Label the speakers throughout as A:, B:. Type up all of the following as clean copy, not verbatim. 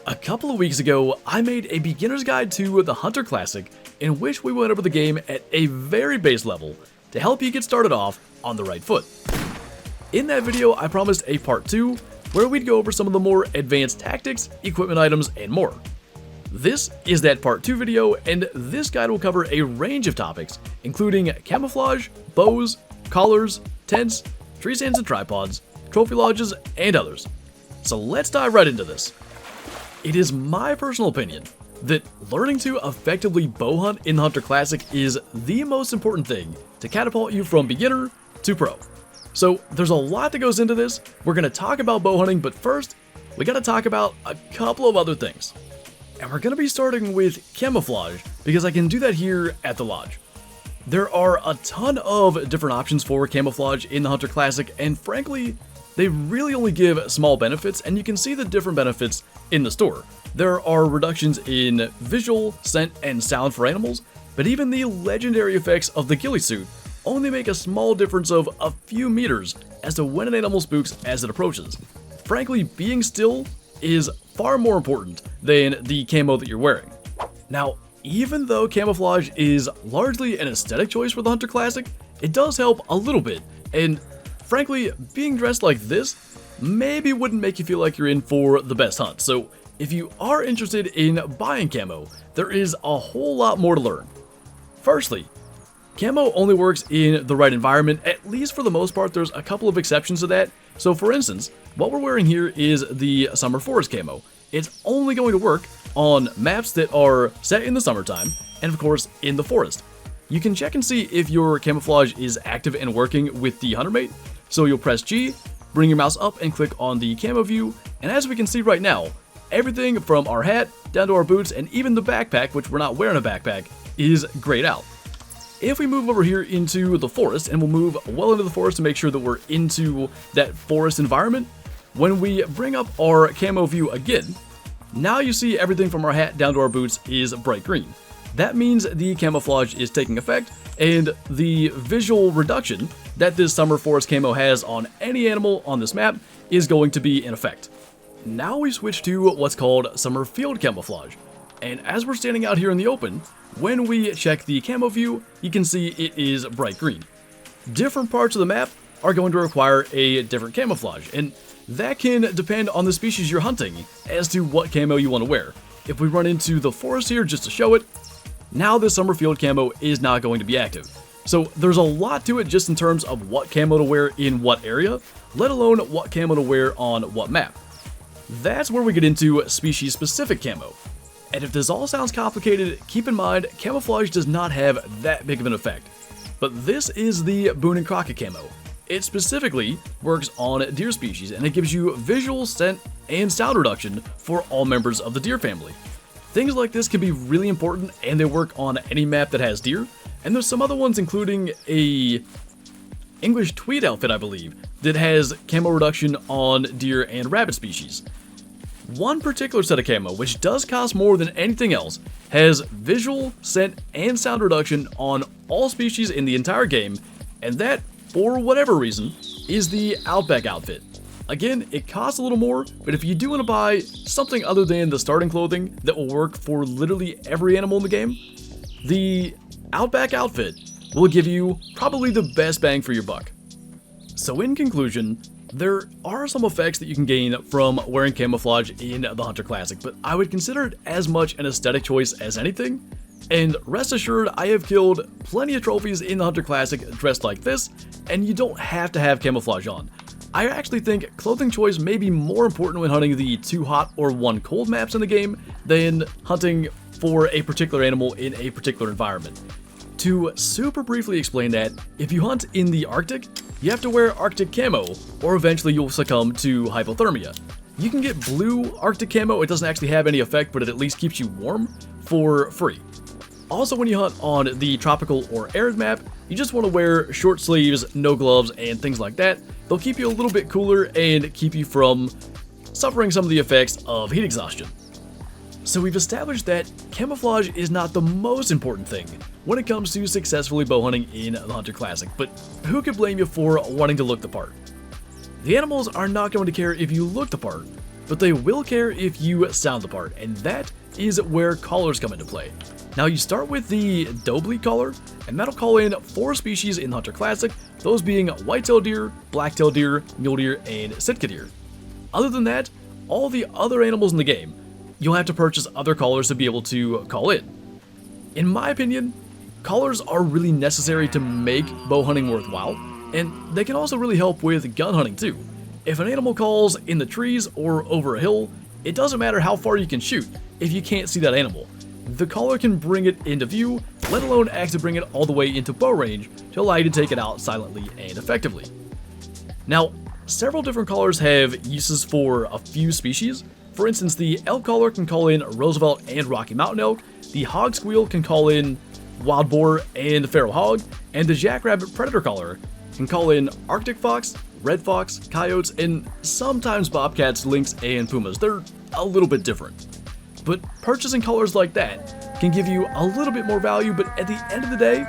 A: A couple of weeks ago, I made a beginner's guide to the Hunter Classic in which we went over the game at a very base level to help you get started off on the right foot. In that video, I promised a part 2 where we'd go over some of the more advanced tactics, equipment items, and more. This is that part 2 video, and this guide will cover a range of topics, including camouflage, bows, collars, tents, tree stands and tripods, trophy lodges, and others. So let's dive right into this. It is my personal opinion that learning to effectively bow hunt in the Hunter Classic is the most important thing to catapult you from beginner to pro. So there's a lot that goes into this. We're going to talk about bow hunting, but first, we got to talk about a couple of other things. And we're going to be starting with camouflage, because I can do that here at the lodge. There are a ton of different options for camouflage in the Hunter Classic, and frankly, they really only give small benefits, and you can see the different benefits in the store. There are reductions in visual, scent, and sound for animals, but even the legendary effects of the ghillie suit only make a small difference of a few meters as to when an animal spooks as it approaches. Frankly, being still is far more important than the camo that you're wearing. Now, even though camouflage is largely an aesthetic choice for the Hunter Classic, it does help a little bit, and frankly, being dressed like this maybe wouldn't make you feel like you're in for the best hunt. So if you are interested in buying camo, there is a whole lot more to learn. Firstly, camo only works in the right environment, at least for the most part. There's a couple of exceptions to that. So for instance, what we're wearing here is the summer forest camo. It's only going to work on maps that are set in the summertime, and of course in the forest. You can check and see if your camouflage is active and working with the Hunter Mate. So you'll press G, bring your mouse up and click on the camo view, and as we can see right now, everything from our hat down to our boots and even the backpack, which we're not wearing a backpack, is grayed out. If we move over here into the forest, and we'll move well into the forest to make sure that we're into that forest environment, when we bring up our camo view again, now you see everything from our hat down to our boots is bright green. That means the camouflage is taking effect, and the visual reduction that this summer forest camo has on any animal on this map is going to be in effect. Now we switch to what's called summer field camouflage, and as we're standing out here in the open, when we check the camo view, you can see it is bright green. Different parts of the map are going to require a different camouflage, and that can depend on the species you're hunting as to what camo you want to wear. If we run into the forest here just to show it, now this summer field camo is not going to be active. So there's a lot to it just in terms of what camo to wear in what area, let alone what camo to wear on what map. That's where we get into species-specific camo. And if this all sounds complicated, keep in mind camouflage does not have that big of an effect. But this is the Boone and Crockett camo. It specifically works on deer species, and it gives you visual, scent, and sound reduction for all members of the deer family. Things like this can be really important, and they work on any map that has deer. And there's some other ones, including a English tweed outfit, I believe, that has camo reduction on deer and rabbit species. One particular set of camo, which does cost more than anything else, has visual, scent, and sound reduction on all species in the entire game, and that, for whatever reason, is the Outback outfit. Again, it costs a little more, but if you do want to buy something other than the starting clothing that will work for literally every animal in the game, the Outback outfit will give you probably the best bang for your buck. So in conclusion, there are some effects that you can gain from wearing camouflage in the Hunter Classic, but I would consider it as much an aesthetic choice as anything. And rest assured, I have killed plenty of trophies in the Hunter Classic dressed like this, and you don't have to have camouflage on. I actually think clothing choice may be more important when hunting the 2 hot or 1 cold maps in the game than hunting for a particular animal in a particular environment. To super briefly explain that, if you hunt in the Arctic, you have to wear Arctic camo, or eventually you'll succumb to hypothermia. You can get blue Arctic camo, it doesn't actually have any effect, but it at least keeps you warm, for free. Also, when you hunt on the tropical or arid map, you just want to wear short sleeves, no gloves, and things like that. They'll keep you a little bit cooler and keep you from suffering some of the effects of heat exhaustion. So we've established that camouflage is not the most important thing when it comes to successfully bow hunting in the Hunter Classic, but who could blame you for wanting to look the part? The animals are not going to care if you look the part, but they will care if you sound the part, and that is where collars come into play. Now you start with the doe-bleed collar, and that'll call in 4 species in Hunter Classic, those being white-tailed deer, black-tailed deer, mule deer, and Sitka deer. Other than that, all the other animals in the game, you'll have to purchase other collars to be able to call in. In my opinion, collars are really necessary to make bow hunting worthwhile, and they can also really help with gun hunting too. If an animal calls in the trees or over a hill, it doesn't matter how far you can shoot if you can't see that animal. The collar can bring it into view, let alone act to bring it all the way into bow range to allow you to take it out silently and effectively. Now, several different collars have uses for a few species. For instance, the elk collar can call in Roosevelt and Rocky Mountain elk, the hog squeal can call in wild boar and feral hog, and the jackrabbit predator collar can call in Arctic fox, red fox, coyotes, and sometimes bobcats, lynx, and pumas. They're a little bit different. But purchasing collars like that can give you a little bit more value, but at the end of the day,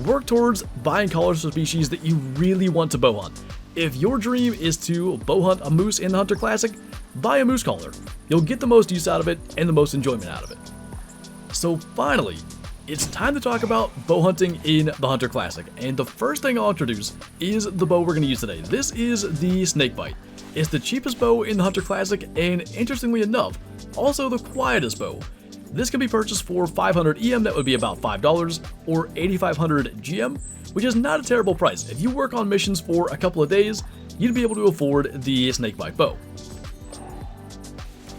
A: work towards buying collars for species that you really want to bow hunt. If your dream is to bow hunt a moose in the Hunter Classic, buy a moose collar. You'll get the most use out of it and the most enjoyment out of it. So finally, it's time to talk about bow hunting in the Hunter Classic, and the first thing I'll introduce is the bow we're going to use today. This is the snakebite. It's the cheapest bow in the Hunter Classic, and interestingly enough, also the quietest bow. This can be purchased for 500 EM, that would be about $5, or 8,500 GM, which is not a terrible price. If you work on missions for a couple of days, you'd be able to afford the snakebite bow.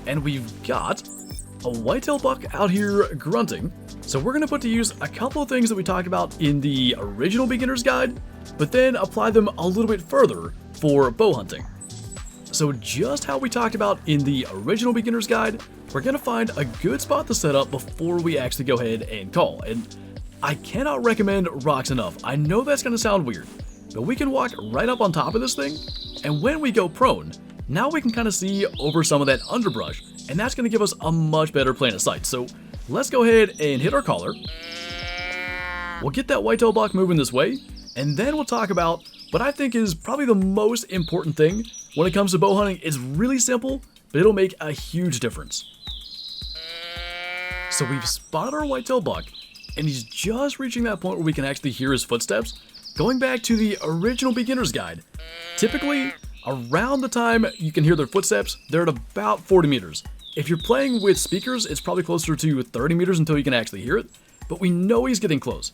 A: And we've got a whitetail buck out here grunting, so we're going to put to use a couple of things that we talked about in the original beginner's guide, but then apply them a little bit further for bow hunting. So just how we talked about in the original beginner's guide, we're going to find a good spot to set up before we actually go ahead and call. And I cannot recommend rocks enough. I know that's going to sound weird, but we can walk right up on top of this thing, and when we go prone, now we can kind of see over some of that underbrush, and that's going to give us a much better plan of sight. So let's go ahead and hit our collar. We'll get that whitetail buck moving this way, and then we'll talk about what I think is probably the most important thing when it comes to bow hunting. It's really simple, but it'll make a huge difference. So we've spotted our whitetail buck, and he's just reaching that point where we can actually hear his footsteps. Going back to the original beginner's guide, typically around the time you can hear their footsteps, they're at about 40 meters. If you're playing with speakers, it's probably closer to 30 meters until you can actually hear it, but we know he's getting close.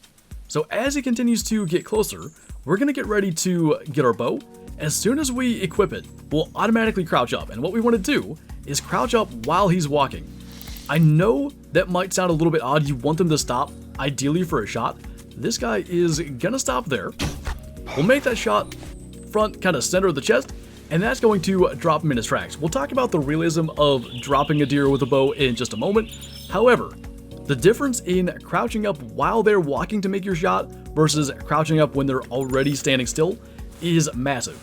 A: So as he continues to get closer, we're going to get ready to get our bow. As soon as we equip it, we'll automatically crouch up, and what we want to do is crouch up while he's walking. I know that might sound a little bit odd. You want them to stop, ideally for a shot. This guy is going to stop there. We'll make that shot front, kind of center of the chest, and that's going to drop him in his tracks. We'll talk about the realism of dropping a deer with a bow in just a moment. However, the difference in crouching up while they're walking to make your shot versus crouching up when they're already standing still is massive.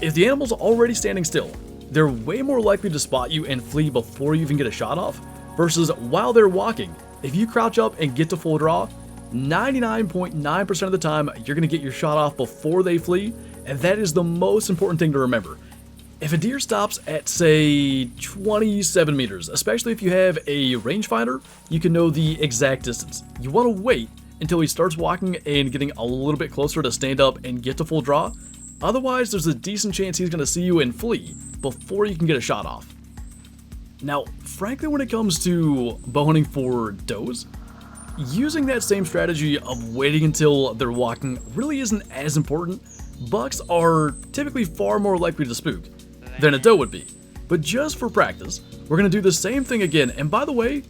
A: If the animal's already standing still, they're way more likely to spot you and flee before you even get a shot off, versus while they're walking, if you crouch up and get to full draw, 99.9% of the time you're going to get your shot off before they flee, and that is the most important thing to remember. If a deer stops at, say, 27 meters, especially if you have a rangefinder, you can know the exact distance. You want to wait until he starts walking and getting a little bit closer to stand up and get to full draw. Otherwise, there's a decent chance he's going to see you and flee before you can get a shot off. Now, frankly, when it comes to bow hunting for does, using that same strategy of waiting until they're walking really isn't as important. Bucks are typically far more likely to spook than a doe would be. But just for practice, we're going to do the same thing again. And by the way,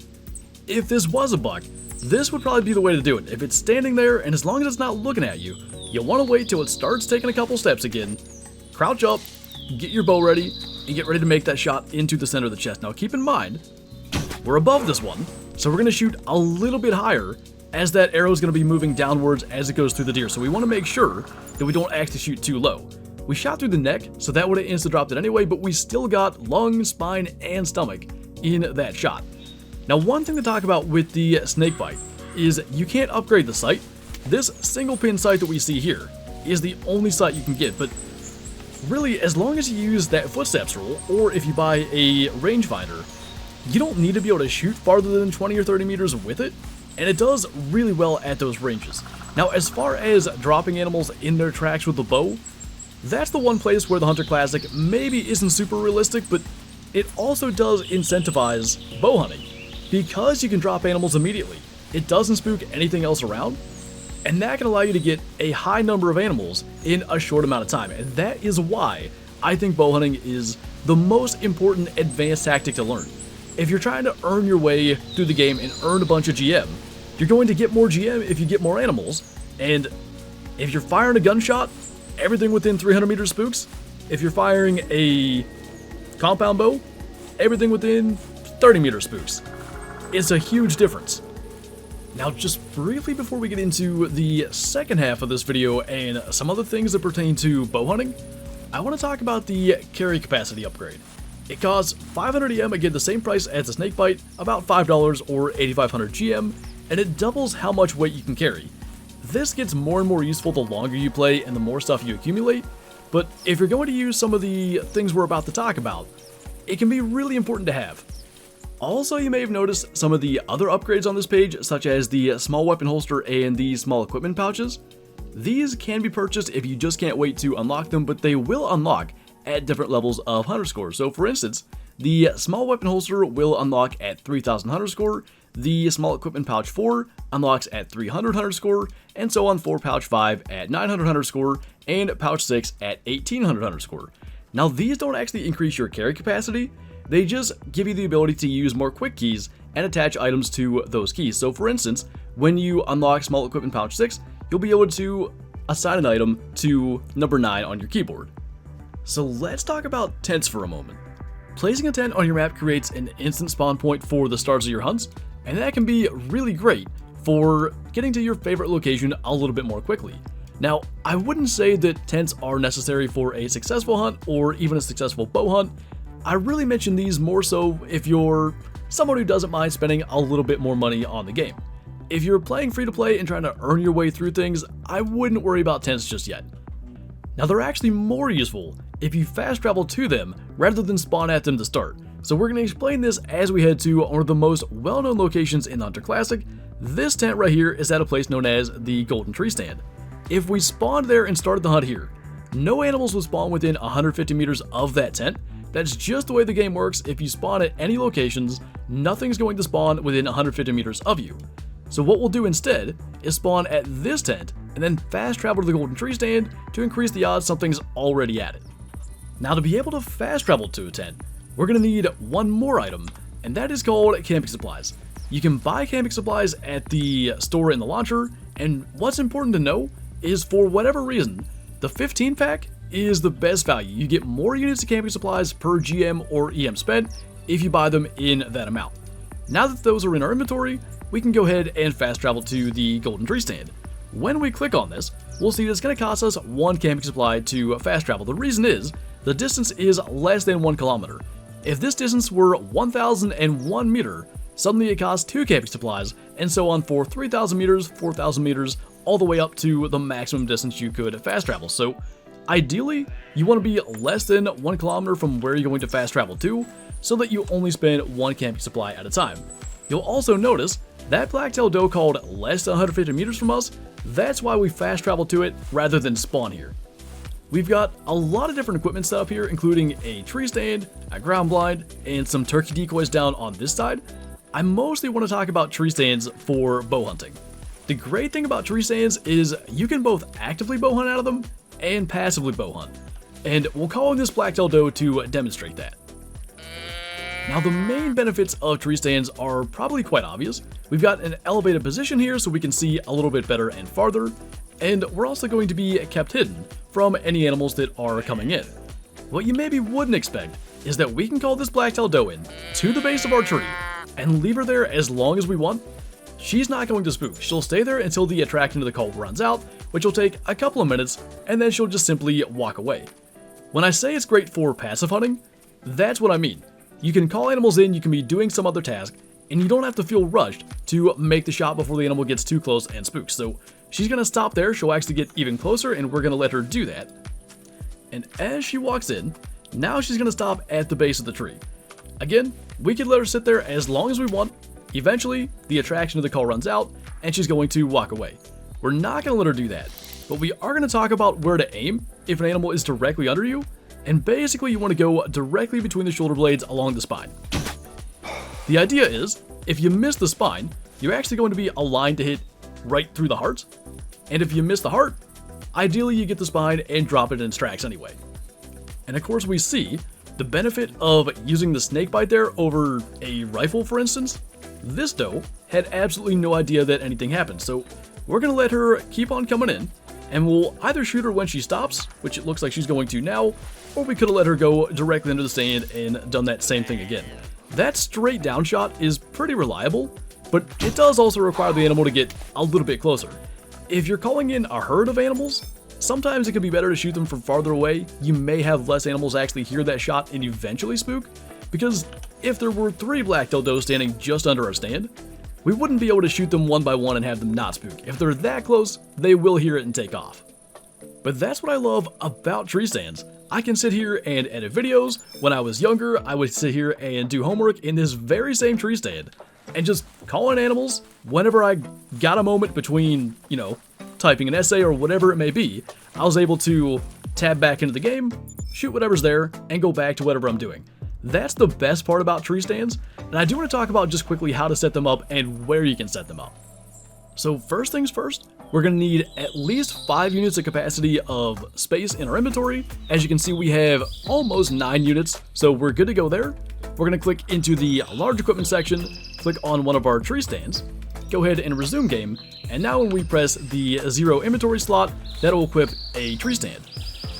A: if this was a buck, this would probably be the way to do it. If it's standing there, and as long as it's not looking at you, you'll want to wait till it starts taking a couple steps again, crouch up, get your bow ready, and get ready to make that shot into the center of the chest. Now keep in mind, we're above this one, so we're going to shoot a little bit higher as that arrow is going to be moving downwards as it goes through the deer. So we want to make sure that we don't actually shoot too low. We shot through the neck, so that would have insta-dropped it anyway, but we still got lung, spine, and stomach in that shot. Now, one thing to talk about with the snakebite is you can't upgrade the sight. This single pin sight that we see here is the only sight you can get, but Really, as long as you use that footsteps rule, or if you buy a rangefinder, you don't need to be able to shoot farther than 20 or 30 meters with it, and it does really well at those ranges. Now, as far as dropping animals in their tracks with the bow, that's the one place where the Hunter Classic maybe isn't super realistic, but it also does incentivize bow hunting. Because you can drop animals immediately, it doesn't spook anything else around, and that can allow you to get a high number of animals in a short amount of time. And that is why I think bow hunting is the most important advanced tactic to learn. If you're trying to earn your way through the game and earn a bunch of GM, you're going to get more GM if you get more animals. And if you're firing a gunshot, everything within 300 meters spooks. If you're firing a compound bow, everything within 30 meters spooks. It's a huge difference. Now, just briefly before we get into the second half of this video and some other things that pertain to bow hunting, I want to talk about the carry capacity upgrade. It costs 500 EM, again the same price as the snakebite, about $5 or 8,500 GM, and it doubles how much weight you can carry. This gets more and more useful the longer you play and the more stuff you accumulate, but if you're going to use some of the things we're about to talk about, it can be really important to have. Also, you may have noticed some of the other upgrades on this page, such as the small weapon holster and the small equipment pouches. These can be purchased if you just can't wait to unlock them, but they will unlock at different levels of hunter score. So for instance, the small weapon holster will unlock at 3000 hunter score, the small equipment pouch 4 unlocks at 300 hunter score, and so on for pouch 5 at 900 hunter score, and pouch 6 at 1800 hunter score. Now these don't actually increase your carry capacity, they just give you the ability to use more quick keys and attach items to those keys. So for instance, when you unlock small equipment pouch 6, you'll be able to assign an item to number 9 on your keyboard. So let's talk about tents for a moment. Placing a tent on your map creates an instant spawn point for the starts of your hunts, and that can be really great for getting to your favorite location a little bit more quickly. Now, I wouldn't say that tents are necessary for a successful hunt or even a successful bow hunt. I really mention these more so if you're someone who doesn't mind spending a little bit more money on the game. If you're playing free to play and trying to earn your way through things, I wouldn't worry about tents just yet. Now they're actually more useful if you fast travel to them rather than spawn at them to start. So we're going to explain this as we head to one of the most well-known locations in the Hunter Classic. This tent right here is at a place known as the Golden Tree Stand. If we spawned there and started the hunt here, no animals will spawn within 150 meters of that tent. That's just the way the game works. If you spawn at any locations, nothing's going to spawn within 150 meters of you. So what we'll do instead is spawn at this tent and then fast travel to the Golden Tree Stand to increase the odds something's already at it. Now to be able to fast travel to a tent, we're going to need one more item, and that is called camping supplies. You can buy camping supplies at the store in the launcher, and what's important to know is for whatever reason, the 15 pack is the best value. You get more units of camping supplies per GM or EM spent if you buy them in that amount. Now that those are in our inventory, we can go ahead and fast travel to the Golden Tree Stand. When we click on this, we'll see that it's going to cost us one camping supply to fast travel. The reason is, the distance is less than 1 kilometer. If this distance were 1001 meter, suddenly it costs 2 camping supplies, and so on for 3000 meters, 4000 meters, all the way up to the maximum distance you could fast travel. So ideally, you want to be less than 1 kilometer from where you're going to fast travel to, so that you only spend 1 camping supply at a time. You'll also notice that black-tailed doe called less than 150 meters from us. That's why we fast travel to it rather than spawn here. We've got a lot of different equipment set up here, including a tree stand, a ground blind, and some turkey decoys down on this side. I mostly want to talk about tree stands for bow hunting. The great thing about tree stands is you can both actively bow hunt out of them and passively bow hunt, and we'll call on this black-tailed doe to demonstrate that. Now the main benefits of tree stands are probably quite obvious. We've got an elevated position here so we can see a little bit better and farther, and we're also going to be kept hidden from any animals that are coming in. What you maybe wouldn't expect is that we can call this black-tailed doe in to the base of our tree and leave her there as long as we want. She's not going to spook. She'll stay there until the attraction to the call runs out, which will take a couple of minutes, and then she'll just simply walk away. When I say it's great for passive hunting, that's what I mean. You can call animals in, you can be doing some other task, and you don't have to feel rushed to make the shot before the animal gets too close and spooks. So she's going to stop there, she'll actually get even closer, and we're going to let her do that. And as she walks in, now she's going to stop at the base of the tree. Again, we could let her sit there as long as we want. Eventually, the attraction of the call runs out, and she's going to walk away. We're not going to let her do that, but we are going to talk about where to aim if an animal is directly under you, and basically you want to go directly between the shoulder blades along the spine. The idea is, if you miss the spine, you're actually going to be aligned to hit right through the heart, and if you miss the heart, ideally you get the spine and drop it in its tracks anyway. And of course we see the benefit of using the snake bite there over a rifle, for instance. This doe had absolutely no idea that anything happened, so we're going to let her keep on coming in, and we'll either shoot her when she stops, which it looks like she's going to now, or we could have let her go directly into the stand and done that same thing again. That straight down shot is pretty reliable, but it does also require the animal to get a little bit closer. If you're calling in a herd of animals, sometimes it can be better to shoot them from farther away. You may have less animals actually hear that shot and eventually spook, because if there were 3 black-tailed does standing just under our stand, we wouldn't be able to shoot them one by one and have them not spook. If they're that close, they will hear it and take off. But that's what I love about tree stands. I can sit here and edit videos. When I was younger, I would sit here and do homework in this very same tree stand and just call in animals whenever I got a moment between, typing an essay or whatever it may be. I was able to tab back into the game, shoot whatever's there, and go back to whatever I'm doing. That's the best part about tree stands, and I do want to talk about just quickly how to set them up and where you can set them up. So first things first, we're going to need at least 5 units of capacity of space in our inventory. As you can see, we have almost 9 units, so we're good to go there. We're going to click into the large equipment section, click on one of our tree stands, go ahead and resume game, and now when we press the 0 inventory slot, that'll equip a tree stand.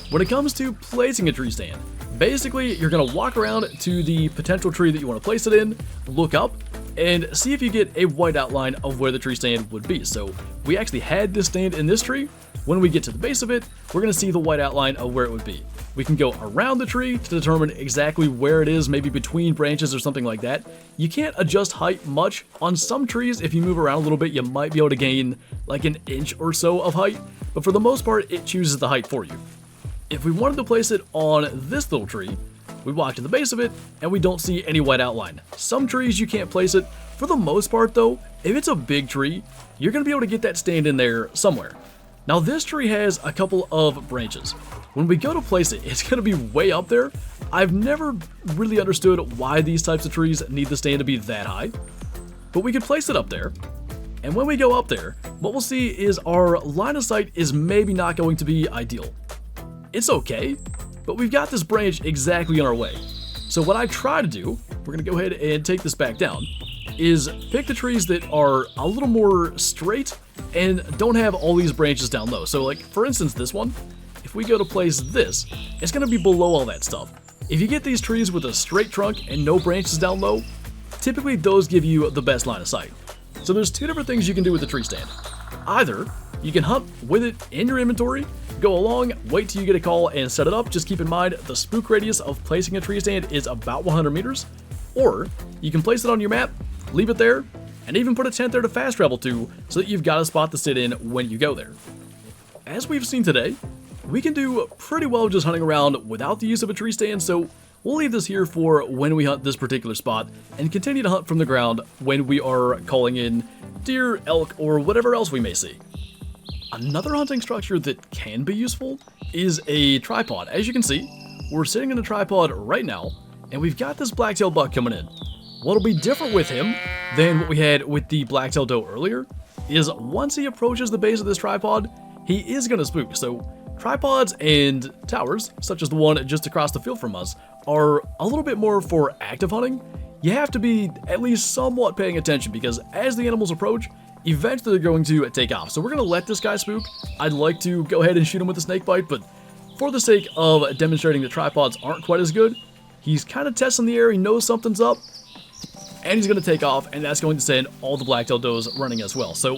A: When it comes to placing a tree stand, basically you're going to walk around to the potential tree that you want to place it in, look up, and see if you get a white outline of where the tree stand would be. So we actually had this stand in this tree. When we get to the base of it, we're going to see the white outline of where it would be. We can go around the tree to determine exactly where it is, maybe between branches or something like that. You can't adjust height much. On some trees, if you move around a little bit, you might be able to gain like an inch or so of height, but for the most part, it chooses the height for you. If we wanted to place it on this little tree, we walk to the base of it, and we don't see any white outline. Some trees you can't place it. For the most part though, if it's a big tree, you're going to be able to get that stand in there somewhere. Now this tree has a couple of branches. When we go to place it, it's going to be way up there. I've never really understood why these types of trees need the stand to be that high, but we could place it up there. And when we go up there, what we'll see is our line of sight is maybe not going to be ideal. It's okay, but we've got this branch exactly in our way. So what I try to do, we're going to go ahead and take this back down, is pick the trees that are a little more straight and don't have all these branches down low. So like, for instance, this one, if we go to place this, it's going to be below all that stuff. If you get these trees with a straight trunk and no branches down low, typically those give you the best line of sight. So there's 2 different things you can do with the tree stand. Either you can hunt with it in your inventory, go along, wait till you get a call and set it up. Just keep in mind the spook radius of placing a tree stand is about 100 meters. Or you can place it on your map, leave it there, and even put a tent there to fast travel to so that you've got a spot to sit in when you go there. As we've seen today, we can do pretty well just hunting around without the use of a tree stand, so we'll leave this here for when we hunt this particular spot and continue to hunt from the ground when we are calling in deer, elk, or whatever else we may see. Another hunting structure that can be useful is a tripod. As you can see, we're sitting in a tripod right now, and we've got this black-tailed buck coming in. What'll be different with him than what we had with the black-tailed doe earlier is once he approaches the base of this tripod, he is going to spook. So tripods and towers, such as the one just across the field from us, are a little bit more for active hunting. You have to be at least somewhat paying attention because as the animals approach, eventually they're going to take off. So we're going to let this guy spook. I'd like to go ahead and shoot him with a snake bite, but for the sake of demonstrating that tripods aren't quite as good, he's kind of testing the air, he knows something's up, and he's going to take off, and that's going to send all the black-tailed does running as well. So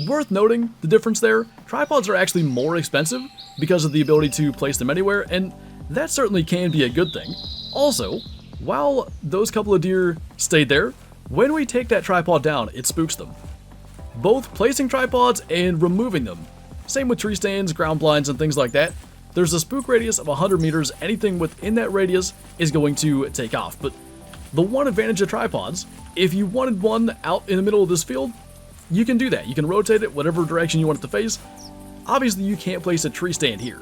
A: worth noting the difference there, tripods are actually more expensive because of the ability to place them anywhere, and that certainly can be a good thing. Also, while those couple of deer stayed there, when we take that tripod down, it spooks them. Both placing tripods and removing them. Same with tree stands, ground blinds, and things like that. there's a spook radius of 100 meters. Anything within that radius is going to take off. But the one advantage of tripods, if you wanted one out in the middle of this field, you can do that. You can rotate it whatever direction you want it to face. Obviously, you can't place a tree stand here.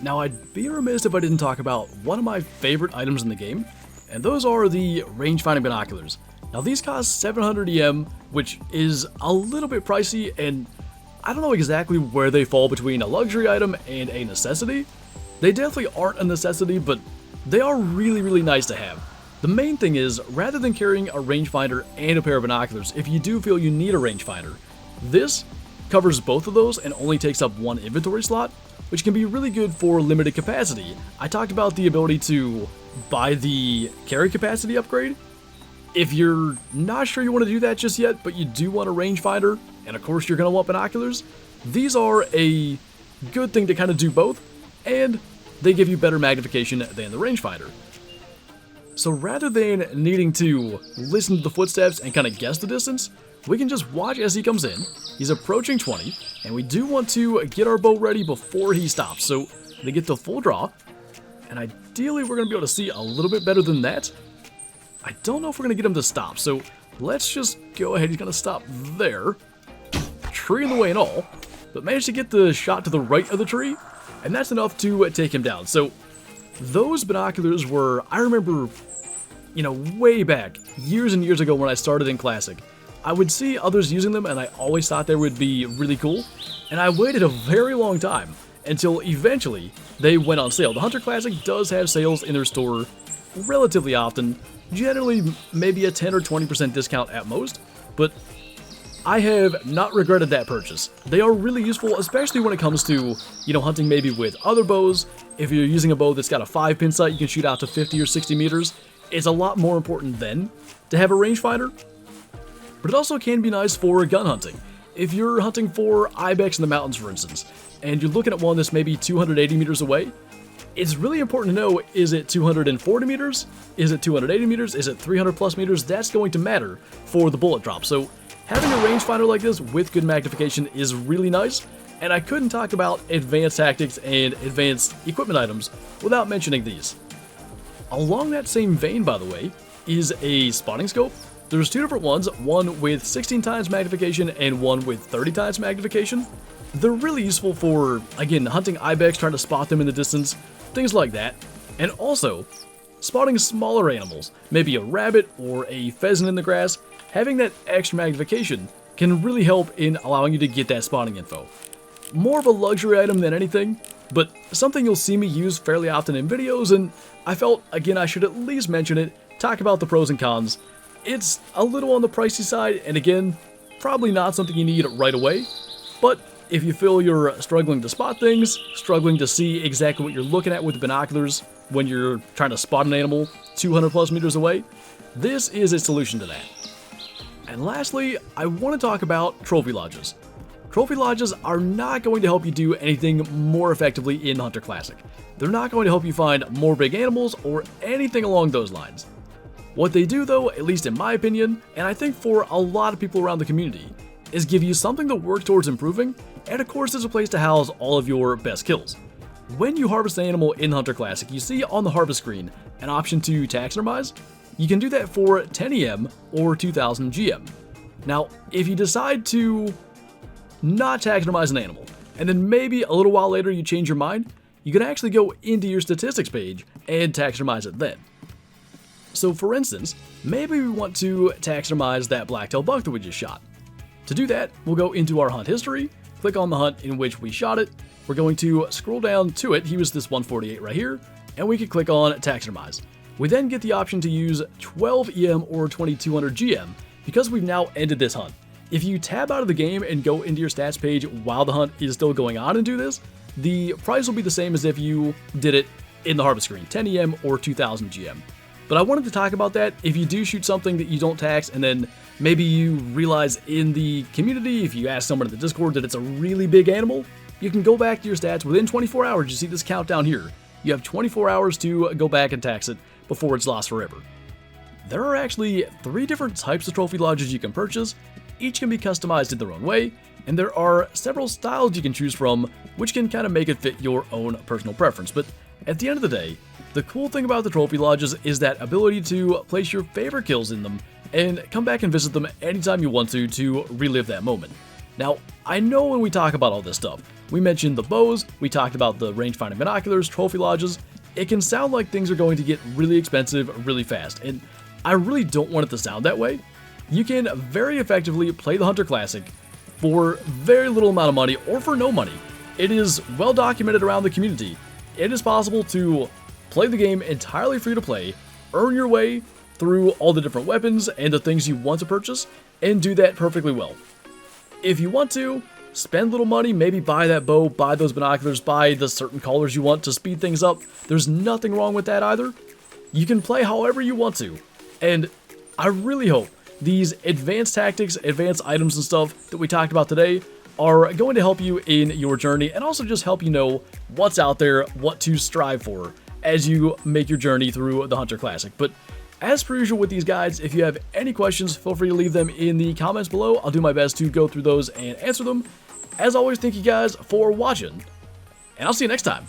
A: Now, I'd be remiss if I didn't talk about one of my favorite items in the game, and those are the range-finding binoculars. Now, these cost 700 EM, which is a little bit pricey, and I don't know exactly where they fall between a luxury item and a necessity. They definitely aren't a necessity, but they are really, really nice to have. The main thing is, rather than carrying a rangefinder and a pair of binoculars, if you do feel you need a rangefinder, this covers both of those and only takes up one inventory slot, which can be really good for limited capacity. I talked about the ability to buy the carry capacity upgrade. If you're not sure you want to do that just yet, but you do want a rangefinder, and of course you're going to want binoculars, these are a good thing to kind of do both, and they give you better magnification than the rangefinder. So rather than needing to listen to the footsteps and kind of guess the distance, we can just watch as he comes in. He's approaching 20, and we do want to get our bow ready before he stops. So they get the full draw, and ideally we're going to be able to see a little bit better than that. I don't know if we're going to get him to stop, so let's just go ahead. He's going to stop there. Tree in the way and all, but managed to get the shot to the right of the tree, and that's enough to take him down. So those binoculars were, I remember, way back, years and years ago when I started in Classic, I would see others using them and I always thought they would be really cool, and I waited a very long time until eventually they went on sale. The Hunter Classic does have sales in their store relatively often, generally maybe a 10 or 20% discount at most, but I have not regretted that purchase. They are really useful, especially when it comes to, hunting maybe with other bows. If you're using a bow that's got a 5-pin sight, you can shoot out to 50 or 60 meters. It's a lot more important then to have a rangefinder. But it also can be nice for gun hunting. If you're hunting for ibex in the mountains, for instance, and you're looking at one that's maybe 280 meters away, it's really important to know, is it 240 meters? Is it 280 meters? Is it 300 plus meters? That's going to matter for the bullet drop. So having a rangefinder like this with good magnification is really nice, and I couldn't talk about advanced tactics and advanced equipment items without mentioning these. Along that same vein, by the way, is a spotting scope. There's two different ones, one with 16 times magnification and one with 30 times magnification. They're really useful for, again, hunting ibex, trying to spot them in the distance, things like that, and also spotting smaller animals, maybe a rabbit or a pheasant in the grass. Having that extra magnification can really help in allowing you to get that spotting info. More of a luxury item than anything, but something you'll see me use fairly often in videos, and I felt, again, I should at least mention it, talk about the pros and cons. It's a little on the pricey side, and again, probably not something you need right away, but if you feel you're struggling to spot things, struggling to see exactly what you're looking at with the binoculars when you're trying to spot an animal 200 plus meters away, this is a solution to that. And lastly, I want to talk about trophy lodges. Trophy lodges are not going to help you do anything more effectively in Hunter Classic. They're not going to help you find more big animals or anything along those lines. What they do though, at least in my opinion, and I think for a lot of people around the community, is give you something to work towards improving, and of course there's a place to house all of your best kills. When you harvest an animal in Hunter Classic, you see on the harvest screen an option to taxidermize. You can do that for 10 EM or 2000 GM. Now, if you decide to not taxidermize an animal, and then maybe a little while later you change your mind, you can actually go into your statistics page and taxidermize it then. So for instance, maybe we want to taxidermize that blacktail buck that we just shot. To do that, we'll go into our hunt history, click on the hunt in which we shot it. We're going to scroll down to it. He was this 148 right here, and we can click on taxidermize. We then get the option to use 12 EM or 2200 GM because we've now ended this hunt. If you tab out of the game and go into your stats page while the hunt is still going on and do this, the price will be the same as if you did it in the harvest screen, 10 EM or 2000 GM. But I wanted to talk about that. If you do shoot something that you don't tax and then maybe you realize in the community, if you ask someone in the Discord that it's a really big animal, you can go back to your stats within 24 hours. You see this countdown here. You have 24 hours to go back and tax it before it's lost forever. There are actually 3 different types of trophy lodges you can purchase, each can be customized in their own way, and there are several styles you can choose from, which can kind of make it fit your own personal preference. But at the end of the day, the cool thing about the trophy lodges is that ability to place your favorite kills in them and come back and visit them anytime you want to relive that moment. Now, I know when we talk about all this stuff, we mentioned the bows, we talked about the rangefinder binoculars, trophy lodges, it can sound like things are going to get really expensive really fast, and I really don't want it to sound that way. You can very effectively play the Hunter Classic for very little amount of money or for no money. It is well documented around the community. It is possible to play the game entirely free to play, earn your way through all the different weapons and the things you want to purchase, and do that perfectly well. If you want to, spend a little money, maybe buy that bow, buy those binoculars, buy the certain colors you want to speed things up. There's nothing wrong with that either. You can play however you want to. And I really hope these advanced tactics, advanced items and stuff that we talked about today are going to help you in your journey and also just help you know what's out there, what to strive for as you make your journey through the Hunter Classic. But as per usual with these guides, if you have any questions, feel free to leave them in the comments below. I'll do my best to go through those and answer them. As always, thank you guys for watching, and I'll see you next time.